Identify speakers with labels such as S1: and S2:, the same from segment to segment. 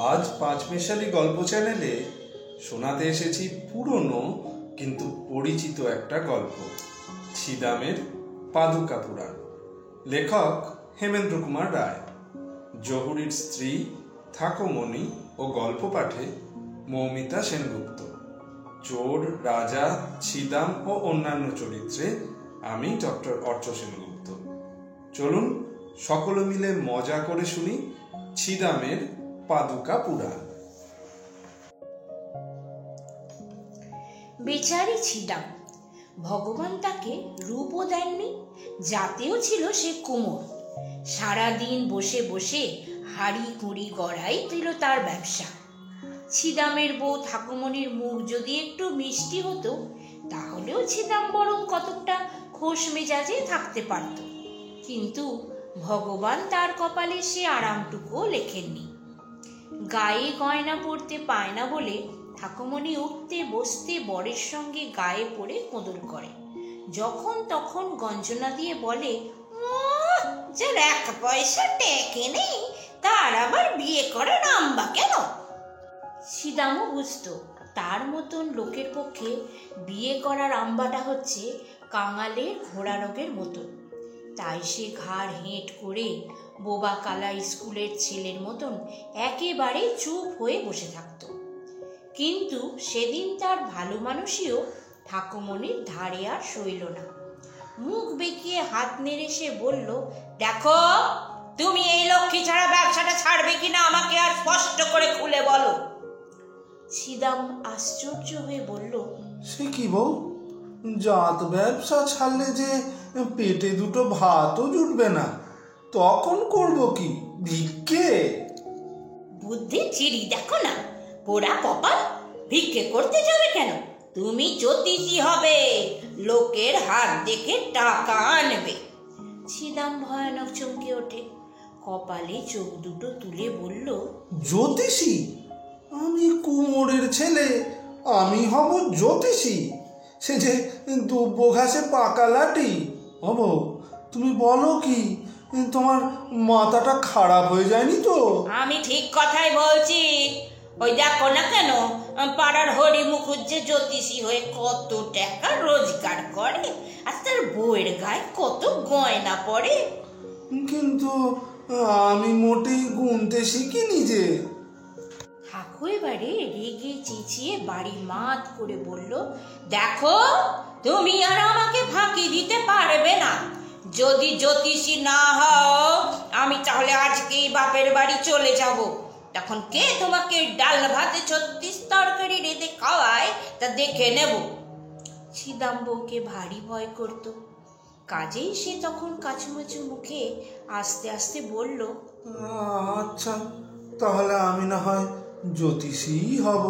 S1: আজ পাঁচমেশালি গল্প চ্যানেলে শোনাতে এসেছি পুরনো কিন্তু পরিচিত একটা গল্প, ছিদামের পাদুকা পুরাণ। লেখক হেমেন্দ্র কুমার রায়, জহুরীর স্ত্রী থাকোমণি ও গল্প পাঠে মৌমিতা সেনগুপ্ত। চোর, রাজা, ছিদাম ও অন্যান্য চরিত্রে আমি ডক্টর অর্চ সেনগুপ্ত। চলুন সকলে মিলে মজা করে শুনি ছিদামের পাদুকা পুরাণ।
S2: বেচারি ছিদাম, ভগবান তাকে রূপও দেননি, জাতেও ছিল সে কুমোর। সারাদিন বসে বসে হাড়ি কুড়ি গড়াই দিল তার ব্যবসা। ছিদামের বউ ঠাকুমণির মুখ যদি একটু মিষ্টি হতো, তাহলেও ছিদাম বরং কতকটা খোশ মেজাজে থাকতে পারত। কিন্তু ভগবান তার কপালে সে আরামটুকুও লেখেননি। গায়ে গয়না পরতে পায় না বলে ঠাকুমণি উঠতে বসতে বরের সঙ্গে গায়ে পড়ে কোঁদল করে। যখন তখন গঞ্জনা দিয়ে বলে, যার এক পয়সা টেকে নেই তার আবার বিয়ে করার আম্বা কেন? ছিদামও বুঝত তার মতন লোকের পক্ষে বিয়ে করার আম্বাটা হচ্ছে কাঙালের ঘোড়া রোগের মতন। তাই সে ঘাড় হেঁট করে বোবা কালা স্কুলের ছেলের মতন একেবারে চুপ হয়ে বসে থাকত। কিন্তু সেদিন তার ভালো মানুষইও ঠাকুমণির ধারে আর সইল না। মুখ বেঁকিয়ে হাত নেড়ে সে বলল, দেখো, তুমি এই লক্ষ্মী ছাড়া ব্যবসাটা ছাড়বে কিনা আমাকে আর স্পষ্ট করে খুলে বলো। ছিদাম আশ্চর্য হয়ে বলল,
S1: সে কি বউ, জাত ব্যবসা ছাড়লে যে পেটে দুটো ভাতও জুটবে না, তখন করব কি, ভিক্ষে?
S2: বুদ্ধি চিড়ি দেখো না, পোড়া কপাল, ভিক্ষে করতে যাবে কেন? তুমি জ্যোতিষী হবে, লোকের হাত দেখে টাকা আনবে। ছিদাম ভয়ানক চমকে ওঠে, কপালে চোখ দুটো তুলে বলল,
S1: জ্যোতিষী? আমি কুমোরের ছেলে, আমি হব জ্যোতিষী? সে যে দুব্বো ঘাসে পাকা লাঠি। হব, তুমি বলো কি, তোমার মাথাটা খারাপ হয়ে যায়নি তো?
S2: আমি ঠিক কথাই বলছি। ওই দেখো না কেন, পাড়ার হরি মুখুজ্জে জ্যোতিষী হয়ে কত টাকা রোজগার করে, আর তার বউয়ের গায়ে কত গয়না পড়ে।
S1: কিন্তু আমি মোটেই গুনতে শিখিনি যে।
S2: ঠাকু এবারে রেগে চেঁচিয়ে বাড়ি মাত করে বলল, দেখো, তুমি আর আমাকে ফাঁকি দিতে পারবে না। যদি জ্যোতিষী না হও, আমি তাহলে আজকেই বাপের বাড়ি চলে যাব। তখন কে তোমাকে ডাল ভাতে 36 তরকারি রেঁধে খাওয়ায় তা দেখে নেব। ছিদাম বউকে ভারী ভয় করত, কাজেই সে তখন কাচুমাচু মুখে আস্তে আস্তে বলল,
S1: আচ্ছা, তাহলে আমি না হয় জ্যোতিষীই হব।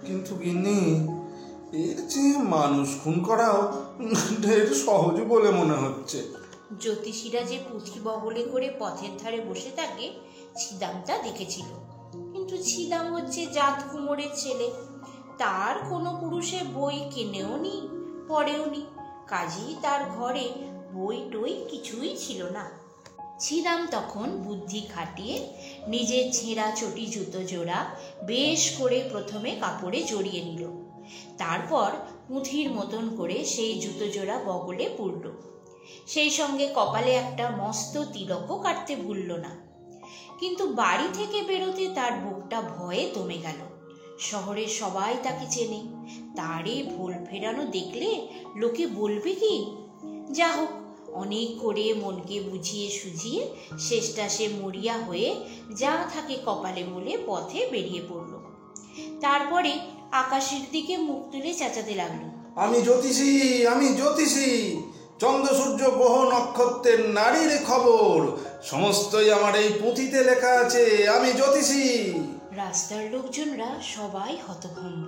S1: কিন্তু গিন্নি, এর চেয়ে মানুষ খুন করাও ঢের সহজ বলে মনে হচ্ছে।
S2: জ্যোতিষীরা যে পুঁথি বগলে করে পথের ধারে বসে থাকে, ছিদাম তা দেখেছিল। কিন্তু ছিদাম হচ্ছে জাত কুমোরের ছেলে, তার কোনো পুরুষে বই কিনেও নি, পড়েও নি, কাজেই তার ঘরে বই টই কিছুই ছিল না। ছিদাম তখন বুদ্ধি খাটিয়ে নিজের ছেঁড়া চটি জুতো জোড়া বেশ করে প্রথমে কাপড়ে জড়িয়ে নিল। তারপর পুঁথির মতন করে সেই জুতো জোড়া বগলে পুরল। সেই সঙ্গে কপালে একটা মস্ত তিলকও কাটতে ভুলল না। কিন্তু বাড়ি থেকে বেরোতে তার বুকটা ভয়ে দমে গেল। শহরের সবাই তাকে চেনে, তারে ভুল ফেরানো দেখলে লোকে বলবে কি? যা হোক, অনেক করে মনকে বুঝিয়ে সুঝিয়ে শেষটা সে মরিয়া হয়ে যা থাকে কপালে বলে পথে বেরিয়ে পড়ল। তারপরে আকাশের দিকে মুখ তুলে চেঁচাতে লাগলো,
S1: আমি জ্যোতিষী, আমি জ্যোতিষী, চন্দ্র সূর্য গ্রহ নক্ষত্রের নারীর খবর সমস্তই আমার এই পুঁথিতে লেখা আছে, আমি জ্যোতিষী।
S2: রাস্তার লোকজনরা সবাই হতভম্ব।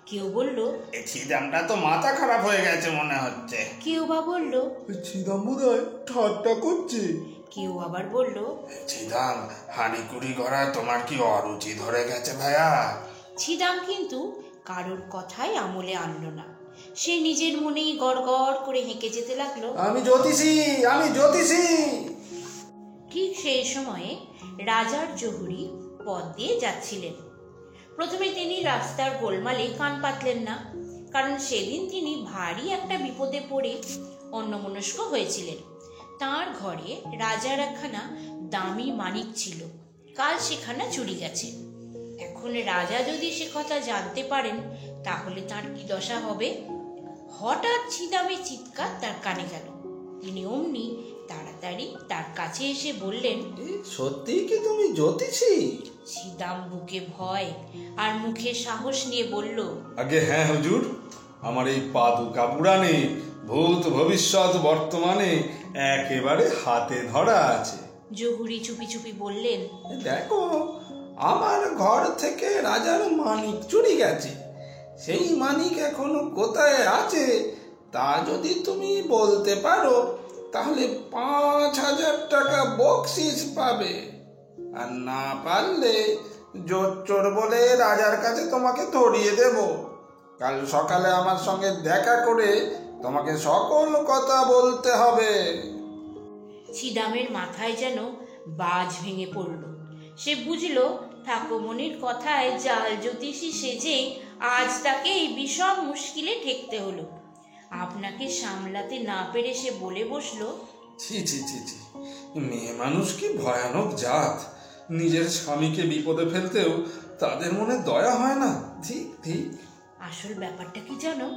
S2: কেউ বলল,
S1: ছিদামটা তো মাথা খারাপ হয়ে গেছে মনে হচ্ছে।
S2: কেউ বা বলল,
S1: ছিদাম বোধহয় ঠাট্টা করছে।
S2: কেউ আবার বলল,
S1: ছিদাম, হাঁড়িকুড়ি করা তোমার কি অরুচি ধরে গেছে ভাইয়া?
S2: ছিদাম কিন্তু কারোর কথাই আমলে আনলো না। সে নিজের মনেই গড় গড় করে হেঁকে যেতে লাগলো,
S1: আমি জ্যোতিষী, আমি জ্যোতিষী।
S2: ঠিক সেই সময়ে রাজার জহুরি পথ দিয়ে যাচ্ছিলেন। প্রথমে তিনি রাস্তার গোলমালে কান পাতলেন না, কারণ সেদিন তিনি ভারী একটা বিপদে পড়ে অন্যমনস্ক হয়েছিলেন। তার ঘরে রাজার একখানা দামি মানিক ছিল, কাল সেখানা চুরি গেছে। এখন রাজা যদি সে কথা জানতে পারেন তাহলে তার কি দশা হবে। হঠাৎ ছিদামের চিৎকার তার কানে গেল। তিনি অমনি তাড়াতাড়ি তার কাছে এসে বললেন,
S1: সত্যি কি তুমি জ্যোতিষী?
S2: ছিদাম বুকে ভয় আর মুখে সাহস নিয়ে বলল,
S3: আগে হ্যাঁ হুজুর, আমার এই পাদুকা পুরাণে ভূত ভবিষ্যৎ বর্তমানে একেবারে হাতে ধরা আছে।
S2: জহুরি চুপি চুপি বললেন,
S1: দেখো, আমার ঘর থেকে রাজার মানিক চুরি গেছে। সেই মানিক এখনো কোথায় আছে তা যদি তুমি বলতে পারো তাহলে 5,000 টাকা বকশিস পাবে। আর না পারলে জোর চোর বলে রাজার কাছে তোমাকে ধরিয়ে দেব। কাল সকালে আমার সঙ্গে দেখা করে তোমাকে সকল কথা বলতে হবে।
S2: ছিদামের মাথায় যেন বাজ ভেঙে পড়ল। সে বুঝল ঠাকুমনির কথায় জাল জ্যোতিষী সেজে আজ তাকে এই বিষম মুশকিলে ঠেকতে হলো। আপনাকে সামলাতে না পেরে সে বলে বসলো,
S3: ছি ছি ছি ছি, মেয়ে মানুষ কি ভয়ানক জাত। নিজের স্বামীকে বিপদে ফেলতেও তাদের মনে দয়া হয় না।
S1: ঠিক ঠিক।
S2: আসল ব্যাপারটা কি জানো?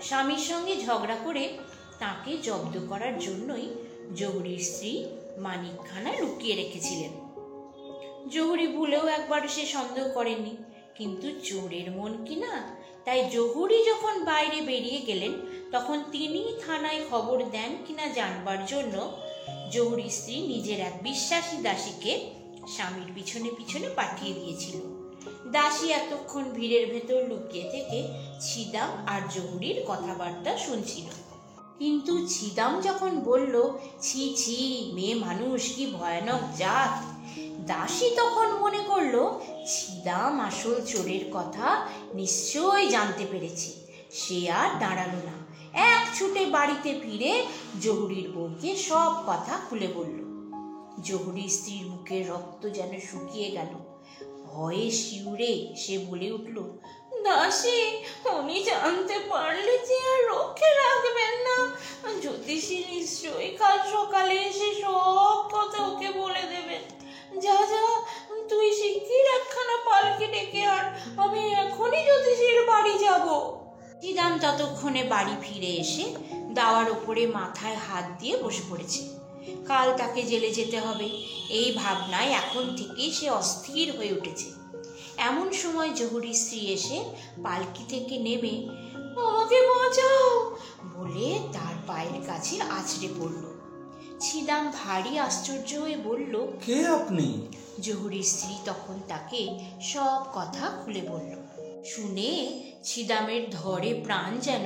S2: স্বামীর সঙ্গে ঝগড়া করে তাকে জব্দ করার জন্যই জহুরির স্ত্রী মানিকখানা লুকিয়ে রেখেছিলেন। জহুরি ভুলেও একবার সে সন্দেহ করেনি, কিন্তু চোরের মন কি না। তাই জহুরি যখন বাইরে বেরিয়ে গেলেন তখন তিনি থানায় খবর দেন কিনা জানবার জন্য জহুরির স্ত্রী নিজের এক বিশ্বাসী দাসীকে স্বামীর পিছনে পিছনে পাঠিয়ে দিয়েছিল। দাসী এতক্ষণ ভিড়ের ভেতর লুকিয়ে থেকে ছিদাম আর জহুরির কথাবার্তা শুনছিল। কিন্তু ছিদাম যখন বলল, ছি ছি, মেয়ে মানুষ কি ভয়ানক জাত, দাসী তখন মনে করলো ছিদাম আসল চোরের কথা নিশ্চয়ই জানতে পেরেছে। সে আর দাঁড়ালো না, এক ছুটে বাড়িতে ফিরে জহুরির বউকে সব কথা খুলে বলল। জহুরির স্ত্রীর মুখের রক্ত যেন শুকিয়ে গেল। ভয়ে শিউরে সে বলে উঠল, দাসী, উনি জানতে পারলে যে আর রক্ষে রাখবেন না। জ্যোতিষী নিশ্চয়ই কাল সকালে এসে সব কথা ওকে বলে দেবেন। যা যা, তুই শিগগির একখানা পালকি ডেকে আন, আমি এখনই জ্যোতিষীর বাড়ি যাব। ছিদাম ততক্ষণে বাড়ি ফিরে এসে দাওয়ার ওপরে মাথায় হাত দিয়ে বসে পড়েছে। কাল তাকে জেলে যেতে হবে, এই ভাবনায় এখন থেকেই সে অস্থির হয়ে উঠেছে। এমন সময় জহুরির স্ত্রী এসে পালকি থেকে নেমে, আমাকে বাঁচাও বলে তার পায়ের কাছে আছড়ে পড়ল। ছিদাম ভারী আশ্চর্য হয়ে বলল,
S1: কে আপনি?
S2: জহুরির স্ত্রী তখন তাকে সব কথা খুলে বলল। শুনে ছিদামের ধরে প্রাণ যেন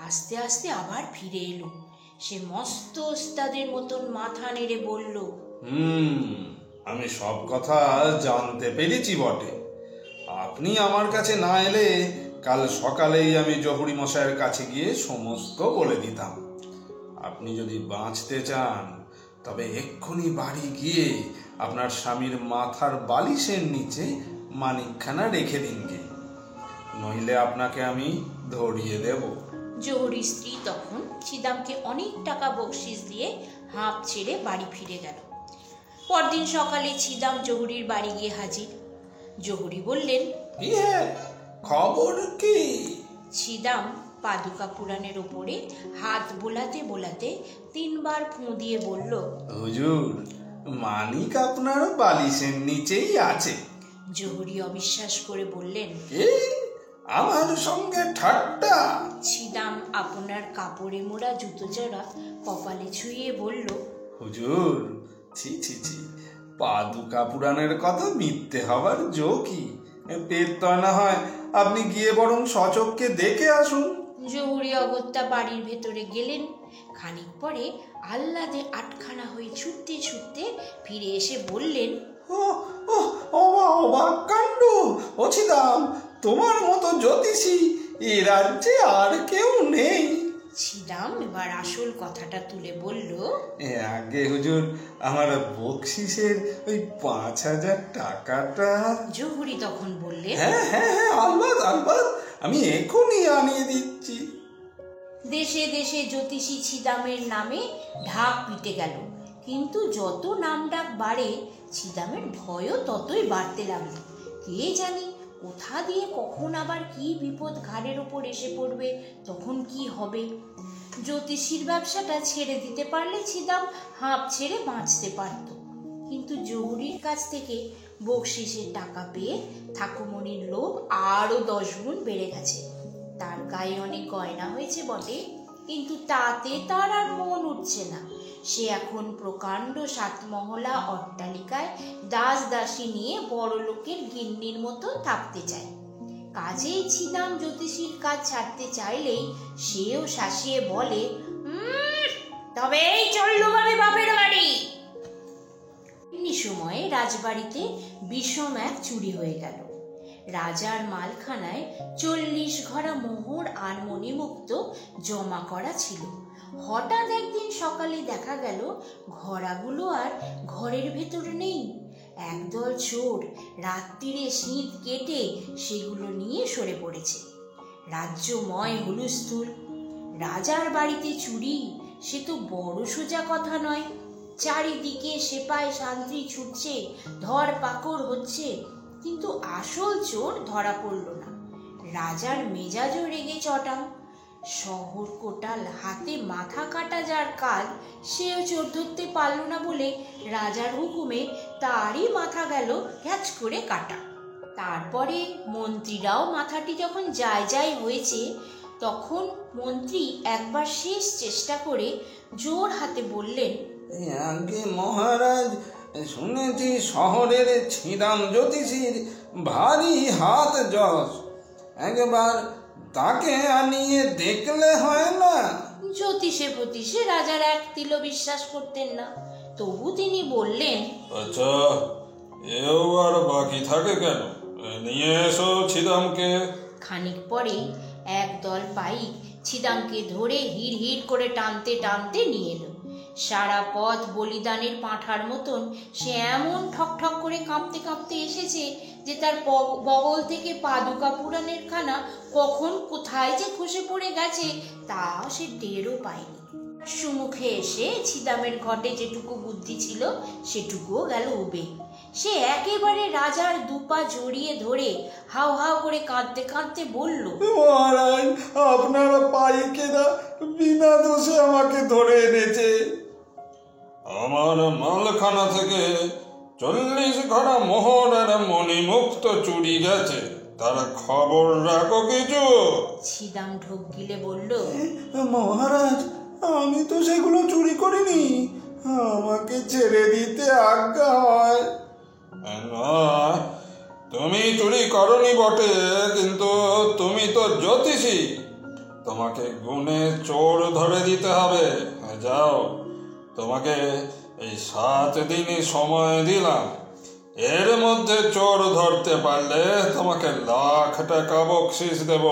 S2: আস্তে আস্তে আবার ফিরে এলো। সে মস্ত ওস্তাদের মতন মাথা নেড়ে বলল,
S3: আমি সব কথা জানতে পেরেছি বটে। আপনি আমার কাছে না এলে কাল সকালেই আমি জহুরি মশাইয়ের কাছে গিয়ে সমস্ত বলে দিতাম। আপনি যদি বাঁচতে চান তবে এক্ষুনি বাড়ি গিয়ে আপনার স্বামীর মাথার বালিশের নিচে মানিকখানা রেখে দিন গে, নইলে আপনাকে আমি ধরিয়ে দেব।
S2: জহুরির স্ত্রী তখন ছিদামকে অনেক টাকা বকশিস দিয়ে হাঁপ ছেড়ে বাড়ি ফিরে গেল। পরদিন সকালে ছিদাম জহুরির বাড়ি গিয়ে হাজির। জহুরি বললেন,
S1: খবর কি?
S2: ছিদাম পাদুকা পুরাণের ওপরে হাত বোলাতে বোলাতে 3 বার ফুঁ দিয়ে বলল,
S3: হুজুর, মানিক আপনার বালিশের নিচেই আছে।
S2: জহুরি অবিশ্বাস করে বললেন,
S1: আমার সঙ্গে ঠাট্টা?
S2: ছিদাম আপনার কাপড়ে মোড়া জুতো জোড়া কপালে ছুঁয়ে বলল,
S3: হুজুর, ছি ছি ছি, পাদুকা পুরাণের কথা মিথ্যে হবার জো কি? পেট না হয় আপনি গিয়ে বরং সচক্ষে দেখে আসুন।
S2: জহুরি অগত্যা বাড়ির ভেতরে গেলেন। খানিক পরে আহ্লাদে আটখানা হয়ে ছুটতে ছুটতে ফিরে এসে বললেন,
S1: অবাক কাণ্ড! ও ছিদাম, তোমার মতো জ্যোতিষী এ রাজ্যে আর কেউ নেই।
S2: ছিদাম এবার আসল কথাটা তুলে বলল,
S3: আগে হুজুর, আমার বকশিসের ওই 5,000 টাকাটা।
S2: জহুরি তখন বললে,
S3: হ্যাঁ হ্যাঁ হ্যাঁ, আলবাত আলবাত, আমি এখনই আনিয়ে দিচ্ছি।
S2: দেশে দেশে জ্যোতিষী ছিদামের নামে ঢাক পিটে গেল, কিন্তু যত নাম ডাক বাড়ে ছিদামের ভয়ও ততই বাড়তে লাগলো। কে জানি কোথা দিয়ে কখন আবার কি বিপদ ঘাড়ের ওপর এসে পড়বে, তখন কি হবে। জ্যোতিষীর ব্যবসাটা ছেড়ে দিতে পারলে ছিদাম হাঁপ ছেড়ে বাঁচতে পারত, কিন্তু জহুরির কাছ থেকে বকশিসের টাকা পেয়ে ঠাকুমণির লোভ আরো 10 গুণ বেড়ে গেছে। তার গায়ে অনেক গয়না হয়েছে বটে, কিন্তু তাতে তার আর মন উঠছে না। সে এখন প্রকাণ্ড 7 মহলা অট্টালিকায় দাস দাসী নিয়ে বড় লোকের গিন্নির মতো থাকতে চায়। কাজেই ছিদাম জ্যোতিষীর কাজ ছাড়তে চাইলেই সেও শাসিয়ে বলে, তবেই চললুম আমি বাপের বাড়ি। এমনি সময়ে রাজবাড়িতে বিষম এক চুরি হয়ে গেল। রাজার মালখানায় 40 ঘড়া মোহর আর মণিমুক্ত জমা করা ছিল। হঠাৎ একদিন সকালে দেখা গেল ঘড়াগুলো আর ঘরের ভেতর নেই। একদল চোর রাত্রিরে শীত কেটে সেগুলো নিয়ে সরে পড়েছে। রাজ্যময় হুলস্থুল। রাজার বাড়িতে চুরি, সে তো বড় সোজা কথা নয়। চারিদিকে সেপাই শান্তি ছুটছে, ধর পাকড় হচ্ছে, কিন্তু আসল চোর ধরা পড়ল না। রাজার মেজাজও রেগে চটাম। শহর কোটাল, হাতে মাথা কাটা যার কাজ, সেও চোর ধরতে পারল না বলে রাজার হুকুমে তারই মাথা গেল ঘ্যাচ করে কাটা। তারপরে মন্ত্রীরাও মাথাটি যখন যায় যায় হয়েছে, তখন মন্ত্রী একবার শেষ চেষ্টা করে জোর হাতে বললেন,
S3: আগে মহারাজ, শুনেছি শহরের ছিদাম জ্যোতিষীর ভারী হাত যশ, একবার তাকে আনিয়ে দেখলে হয় না?
S2: জ্যোতিষে প্রতিশে রাজার এক তিল বিশ্বাস করতেন না, তবু তিনি বললেন,
S4: আচ্ছা, এও আর বাকি থাকে কেন, নিয়ে এসো ছিদামকে।
S2: খানিক পরেই একদল পাইক ছিদামকে ধরে হিড় হিড় করে টানতে টানতে নিয়ে এলো। সারা পথ বলিদানের পাঁঠার মতন সে এমন ঠক ঠক করে কাঁপতে কাঁপতে এসেছে যে তার বগল থেকে পাদুকা পুরাণের খানা কখন কোথায় যে খসে পড়ে গেছে তা সে টেরও পায়নি। সুমুখে এসে ছিদামের ঘটে যেটুকু বুদ্ধি ছিল সেটুকুও গেল উবে। সে একেবারে রাজার দুপা জড়িয়ে ধরে হাউ হাউ করে কাঁদতে কাঁদতে বলল,
S3: মহারাজ, আপনার পাইকেরা বিনা দোষে আমাকে ধরে এনেছে।
S4: আমার মালখানা থেকে 40 ঘড়া মোহর আর মণিমুক্ত চুরি গেছে, তার খবর রাখো কিছু?
S2: ছিদাম ঢোক গিলে বলল,
S1: মহারাজ, আমি তো সেগুলো চুরি করিনি, আমাকে ছেড়ে দিতে আজ্ঞা হয়।
S4: না, তুমি চুরি করনি বটে, কিন্তু তুমি তো জ্যোতিষী, তোমাকে গুণে চোর ধরে দিতে হবে। যাও, তোমাকে এই 7 দিনই সময় দিলাম, এর মধ্যে চোর ধরতে পারলে তোমাকে লাখ টাকা বকশিস দেব,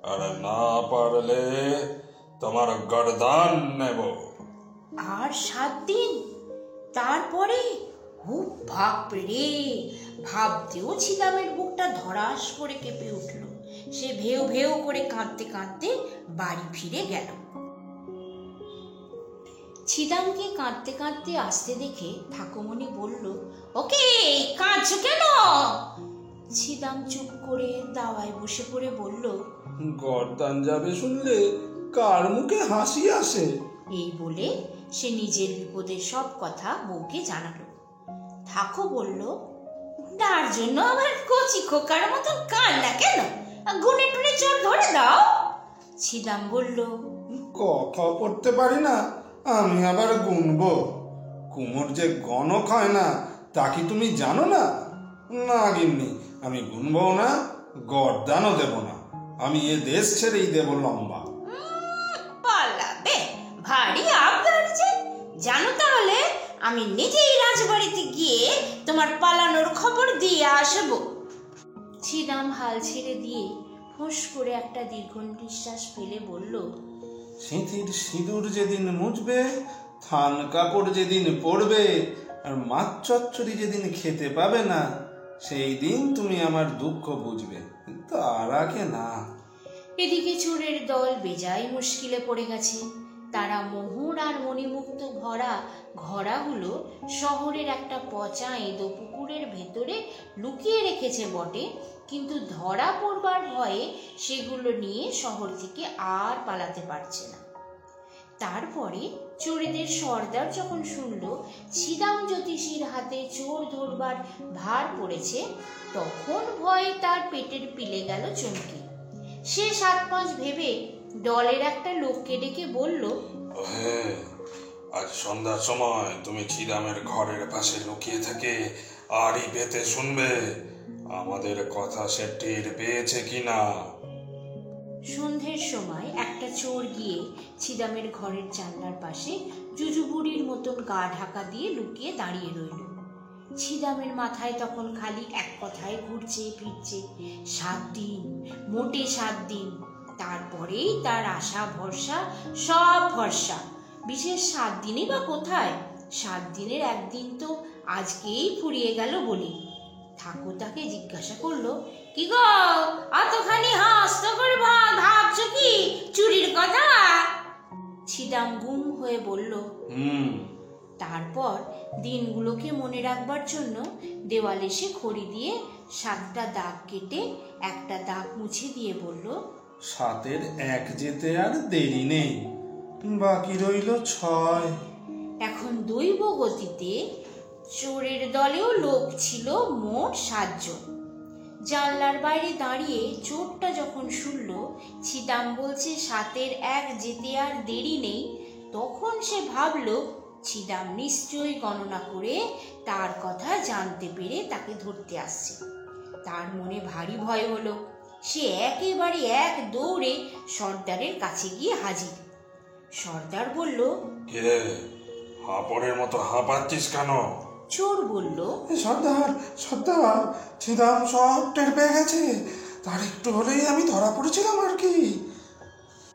S4: আর না পারলে তোমার গর্দান নেব।
S2: আর 7 দিন? তারপরে? হুপ ভাব রে! ভাবতেও ছিদামের বুকটা ধরাস করে কেঁপে উঠল। সে ভেউ ভেউ করে কাঁদতে কাঁদতে বাড়ি ফিরে গেল। ছিদামকে কাঁদতে কাঁদতে আসতে দেখে ঠাকুমণি বলল, ওকে কাঁদছো কেন? ছিদাম চুপ করে দাওয়ায় বসে পড়ে বলল,
S1: গর্দান যাবে শুনলে কার মুখে হাসি আসে।
S2: এই বলে সে নিজের বিপদের সব কথা বউকে জানালো। ঠাকু বলল, তার জন্য আবার কচি খোকার মতন কান্না কেন? গুনে টুনে চোর ধরে দাও। ছিদাম বলল,
S1: কথা পড়তে পারি না, আমি আবার গুনবো? কুমোর যে গণক হয় না তা কি তুমি জানো না? না গিন্নি, আমি গুনবো না, গর্দানও দেব না, আমি এ দেশ ছেড়েই দেব লম্বা।
S2: পালাবে? ভারী আবদার যে। জানো, তাহলে আমি নিজেই রাজবাড়িতে গিয়ে তোমার পালানোর খবর দিয়ে আসবো। ছিদাম হাল ছেড়ে দিয়ে ফুঁস করে একটা দীর্ঘ নিঃশ্বাস ফেলে বলল,
S3: সিঁথির সিঁদুর যেদিন মুছবে, থান কাপড় যেদিন পরবে, আর মাছ চচ্চড়ি যেদিন খেতে পাবে না, সেই দিন তুমি আমার দুঃখ বুঝবে, তার আগে না।
S2: এদিকে চোরের দল বেজায় মুশকিলে পড়ে গেছে। তারা মোহর আর মণিমুক্ত ভরা ঘড়াগুলো শহরের একটা পচা এঁদো পুকুরের ভেতরে লুকিয়ে রেখেছে বটে, কিন্তু ধরা পড়বার ভয়ে সেগুলো নিয়ে শহর থেকে আর পালাতে পারছে না। তারপরে চোরেদের সর্দার যখন শুনল ছিদাম জ্যোতিষীর হাতে চোর ধরবার ভার পড়েছে, তখন ভয়ে তার পেটের পিলে গেল চমকে। সে ৭-৫ ভেবে দলের একটা লোককে ডেকে বলল,
S4: আজ সন্ধ্যার সময় তুমি ছিদামের ঘরের পাশে লুকিয়ে থেকে আড়ি পেতে শুনবে আমাদের কথা সে টের পেয়েছে কিনা।
S2: সন্ধ্যের সময় একটা চোর গিয়ে ছিদামের ঘরের জানলার পাশে জুজুবুড়ির মতন গা ঢাকা দিয়ে লুকিয়ে দাঁড়িয়ে রইল। ছিদামের মাথায় তখন খালি এক কথায় ঘুরছে ফিরছে, 7 দিন, মোটে 7 দিন। তারপরেই তার আশা ভরসা সব ভরসা। বিশেষ 7 দিনই বা কোথায়, 7 দিনের একদিন তো আজকেই ফুরিয়ে গেল বলে। ঠাকুর তাকে জিজ্ঞাসা করলো, কি গো অতখানি হাস্ত করে ভাবছো কি চুরির কথা? ছিদাম গুম হয়ে বলল, তারপর দিনগুলোকে মনে রাখবার জন্য দেওয়ালে সে খড়ি দিয়ে 7টা দাগ কেটে একটা দাগ মুছে দিয়ে বলল,
S3: 7-এর 1 যেতে আর দেরি নেই, বাকি রইল 6।
S2: এখন দৈব গতিতে চোরের দলেও লোক ছিল মোট 7 জন। জানলার বাইরে দাঁড়িয়ে চোরটা যখন শুনল ছিদাম বলছে 7-এর 1 যেতে আর দেরি নেই, তখন সে ভাবল ছিদাম নিশ্চয়ই গণনা করে তার কথা জানতে পেরে তাকে ধরতে আসছে। তার মনে ভারী ভয় হলো। সে একেবারে এক দৌড়ে সর্দারের কাছে গিয়ে হাজির। সর্দার বলল,
S4: কে হাঁপড়ের মতো হাঁপাচ্ছিস কেন?
S2: চোর বলল,
S1: সর্দার সর্দার, ছিদাম সব টের পেয়ে গেছে, তার একটু হলেই আমি ধরা পড়েছিলাম আর কি।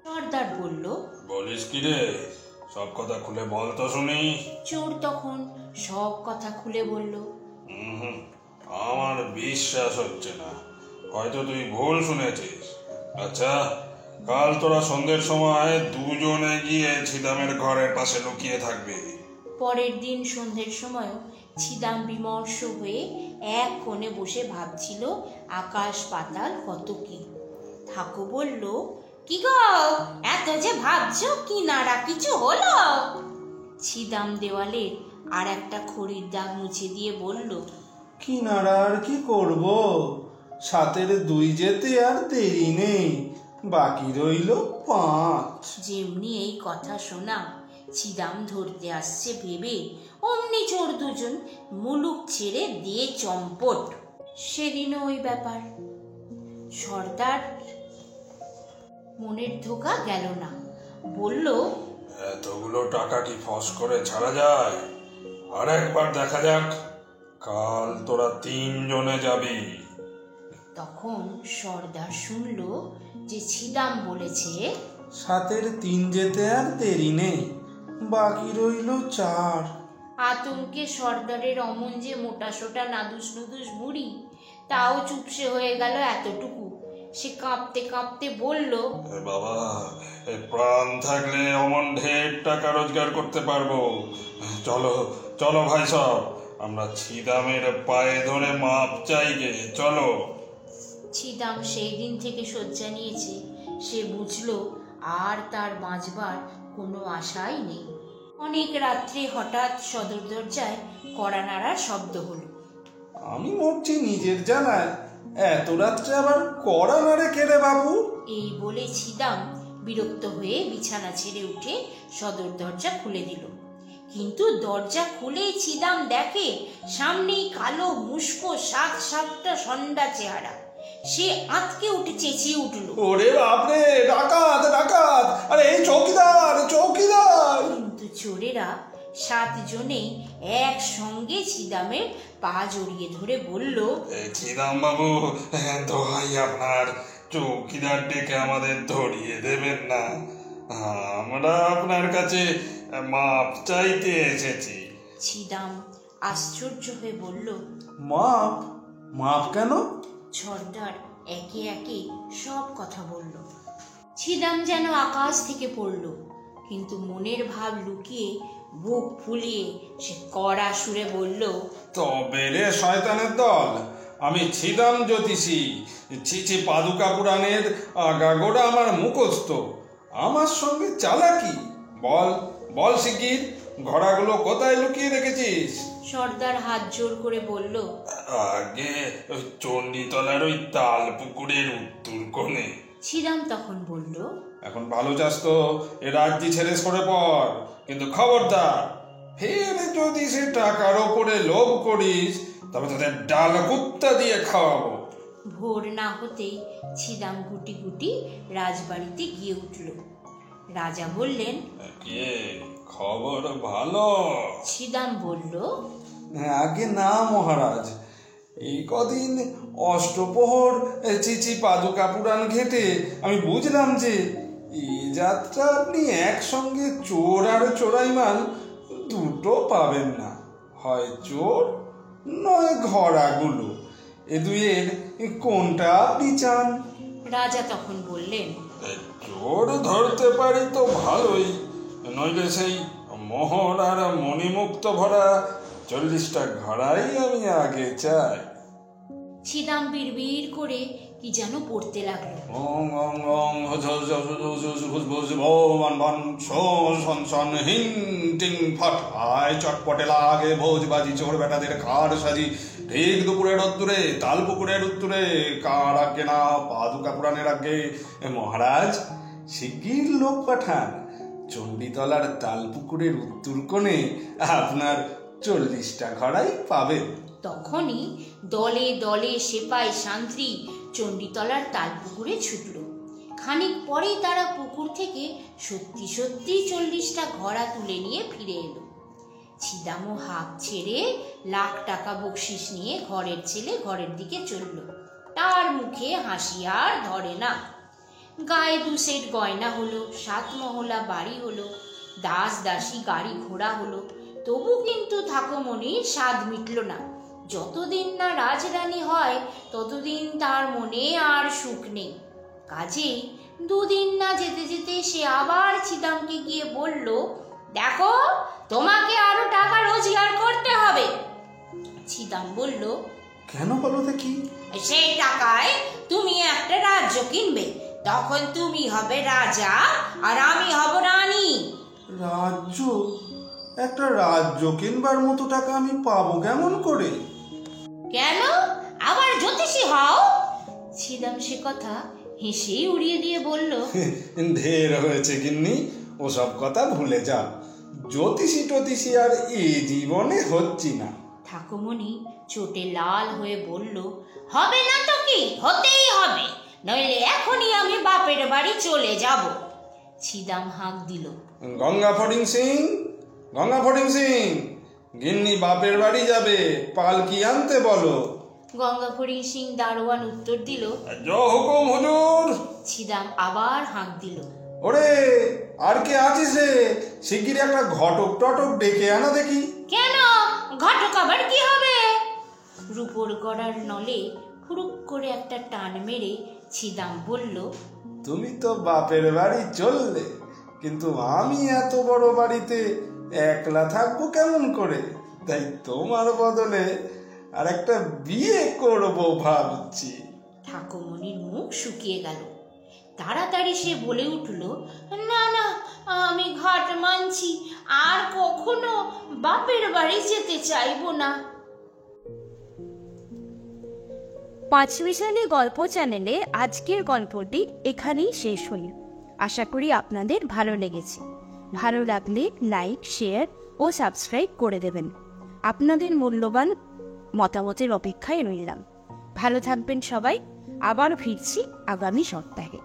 S2: সর্দার বলল,
S4: বলিস কি রে, সব কথা খুলে বল তো শুনি।
S2: চোর তখন সব কথা খুলে বলল,
S4: আমার বিশ্বাস হচ্ছে না, হয়তো তুই ভুল শুনেছিস। আচ্ছা, কাল তোরা সন্ধ্যের সময় দুজনে গিয়ে ছিদামের ঘরের পাশে লুকিয়ে থাকবি।
S2: পরের দিন সন্ধ্যের সময়ও ছিদাম বিমর্ষ হয়ে এক কোণে বসে ভাবছিল আকাশ পাতাল কত কি। ঠাকুর বলল, কি গো এত যে ভাবছো, কি নাড়া কিছু হলো? ছিদাম দেওয়ালে আর একটা খড়ির দাগ মুছে দিয়ে বলল,
S3: কিনারা আর কি করব, 7-এর 2 যেতে আর দেরি নেই, বাকি রইল 5।
S2: যেমনি এই কথা শোনা ছিদাম ধরতে আসছে ভেবে অমনি চোর দুজন মুলুক ছেড়ে দিয়ে চম্পট। সেদিনও ওই ব্যাপার। সর্দার মনের ধোকা গেল না, বলল,
S4: এতগুলো টাকা কি ফস করে ছাড়া যায়? আর একবার দেখা যাক, কাল তোরা 3 জনে যাবি।
S2: তখন সর্দার শুনল যে ছিদাম বলেছে
S3: 7-এর 3 যেতে আর দেরি নেই, বাকি রইল 4।
S2: আতঙ্কে সর্দারের অমন যে মোটাসোটা নাদুস নুদুস বুড়ি, তাও চুপসে হয়ে গেল এতটুকু। সে কাঁপতে কাঁপতে বলল,
S4: বাবা, প্রাণ থাকলে অমন ঢের টাকা রোজগার করতে পারবো। চলো চলো ভাই সব, আমরা ছিদামের পায়ে ধরে মাপ চাই গে, চলো।
S2: ছিদাম সেই দিন থেকে শয্যা নিয়েছে। সে বুঝল আর তার বাঁচবার কোনো আশাই নেই। অনেক রাত্রে হঠাৎ সদর দরজায় কড়া নাড়ার শব্দ হলো।
S3: আমি মরছি নিজের জ্বালায়, এত রাত্রে আবার কড়া নাড়ে কেড়ে বাবু?
S2: এই বলে ছিদাম বিরক্ত হয়ে বিছানা ছেড়ে উঠে সদর দরজা খুলে দিল। কিন্তু দরজা খুলেই ছিদাম দেখে সামনেই কালো মুস্কো 7-7টা ষণ্ডা চেহারা। সে আঁতকে উঠে চেঁচিয়ে উঠল,
S3: ওরে বাপরে, ডাকাত ডাকাত, আরে এই চৌকিদার চৌকিদার।
S2: কিন্তু চোরেরা 7 জনেই একসঙ্গে ছিদামের পা জড়িয়ে ধরে বলল,
S4: ছিদাম বাবু, দোহাই আপনার, চৌকিদার ডেকে আমাদের ধরিয়ে দেবেন না। আমরা আপনার কাছে মাপ চাইতে এসেছি।
S2: ছিদাম আশ্চর্য হয়ে বলল,
S1: মাপ? মাপ কেন?
S2: সর্দার একে একে সব কথা বলল। ছিদাম যেন আকাশ থেকে পড়ল, কিন্তু মনের ভাব লুকিয়ে বুক ফুলিয়ে সে কড়া সুরে বলল,
S3: তবে রে শয়তানের দল, আমি ছিদাম জ্যোতিষী, ছিছি পাদুকা পুরাণের আগাগোড়া আমার মুখস্থ। আমার সঙ্গে চালাকি? বল বল শিগগির, ঘোড়াগুলো কোথায় লুকিয়ে রেখেছিস?
S2: সর্দার হাত জোর করে বলল,
S4: আগে ওই চণ্ডীতলার ওই তাল পুকুরের উত্তর কোণে।
S2: ছিদাম তখন বলল,
S3: এখন ভালো চাস তো এ রাজ্যি ছেড়ে সরে পড়, কিন্তু খবরদার ফের যদি সে টাকার ওপরে লোভ করিস তবে তাদের ডাল কুত্তা দিয়ে খাওয়াবো।
S2: ভোর না হতেই ছিদাম গুটি গুটি রাজবাড়িতে গিয়ে উঠল। রাজা বললেন,
S4: কে খবর ভালো?
S2: ছিদাম বলল,
S1: আগে না মহারাজ, এই কদিন অষ্টপ্রহর চিচি পাদুকা পুরাণ ঘেটে আমি বুঝলাম যে এই যাত্রা আপনি একসঙ্গে চোর আর চোরাইমাল দুটো পাবেন না। হয় চোর নয় ঘোড়াগুলো, এ দুইয়ের কোনটা আপনি চান?
S2: রাজা তখন বললেন,
S4: চোর ধরতে পারি তো ভালোই, নইলে সেই মোহর আর মণিমুক্ত ভরা 40টা ঘোড়াই আমি আগে চাই।
S2: ছিদাম বিড়বিড় করে কি যেন পড়তে লাগলো।
S3: ওং ওং ওং ভগবান বান শন শন হিং টিং ফট, আয় চটপটে লাগে ভোজবাজি চোর বেটাদের খাড় সাজি, ঠিক দুপুরের রোদ্দুরে তাল পুকুরের উত্তরে, কার আগে না পাদুকা পুরাণের আগে।
S1: মহারাজ শিগগির লোক পাঠান, চণ্ডীতলার তাল পুকুরের উত্তর কোণে আপনার 40টা ঘোড়াই পাবেন।
S2: তখনই দলে দলে সেপাই শান্তি চণ্ডীতলার তালপুকুরে ছুটল। খানিক পরেই তারা পুকুর থেকে সত্যি সত্যি 40টা ঘোড়া তুলে নিয়ে ফিরে এলো। ছিদামও হাঁক ছেড়ে লাখ টাকা বকশিস নিয়ে ঘরের ছেলে ঘরের দিকে চলল। তার মুখে হাসি আর ধরে না। গায়ে 2 সেট গয়না হলো, 7 মহলা বাড়ি হলো, দাস দাসী গাড়ি ঘোড়া হলো, তবু কিন্তু ঠাকুমণির স্বাদ মিটল না। যতদিন না রাজরানী হয় ততদিন তার মনে আর সুখ নেই। কাজেই 2 দিন না যেতে যেতে সে আবার ছিদামকে গিয়ে বলল, দেখো, তোমাকে আরো টাকা রোজগার করতে হবে। ছিদাম বলল,
S1: কেন বলো দেখি?
S2: সেই টাকায় তুমি একটা রাজ্য কিনবে, তখন তুমি হবে রাজা আর আমি হব রানী।
S1: রাজ্য? একটা রাজ্য কিনবার মতো টাকা আমি পাবো কেমন করে?
S2: কেন, আবার জ্যোতিষী হও? ছিদাম সে কথা হেসেই উড়িয়ে দিয়ে বলল,
S3: ঢের হয়েছে গিন্নি, ওসব কথা ভুলে যা। জ্যোতিষী টতিষী আর এই জীবনে হচ্ছি না।
S2: ঠাকুমণি চোটে লাল হয়ে বলল, হবে না তো কি, হতেই হবে, নইলে এখনই আমি বাপের বাড়ি চলে যাব। ছিদাম হাঁক দিল,
S3: গঙ্গা ফটিং সিং, গঙ্গা ফটিং সিং, গিন্নি বাপের বাড়ি যাবে, পালকি আনতে বলো।
S2: গঙ্গা ফড়িং সিং দারোয়ান উত্তর দিল,
S3: জয় হুকুম হুজুর।
S2: ছিদাম আবার হাঁক দিল,
S3: ওরে আর কে আছিস রে, শিগগির একটা ঘটক টটক ডেকে আনা দেখি।
S2: কেন, ঘটক আবার কি হবে? রূপোর গড়ার নলে ফুরুক করে একটা টান মেরে ছিদাম বলল,
S1: তুমি তো বাপের বাড়ি চললে, কিন্তু আমি এত বড় বাড়িতে একলা থাকবো কেমন করে? তাই তোমার বদলে আর একটা বিয়ে করবো ভাবছি।
S2: ঠাকুমণির মুখ শুকিয়ে গেল। তাড়াতাড়ি সে বলে উঠল, না না, আমি ঘাট মানছি, আর কখনো বাপের বাড়ি যেতে চাইবো না।
S5: 5 মিশালি গল্প চ্যানেলে আজকের গল্পটি এখানেই শেষ হল। আশা করি আপনাদের ভালো লেগেছে। ভালো লাগলে লাইক, শেয়ার ও সাবস্ক্রাইব করে দেবেন। আপনাদের মূল্যবান মতামতের অপেক্ষায় রইলাম। ভালো থাকবেন সবাই। আবার ফিরছি আগামী সপ্তাহে।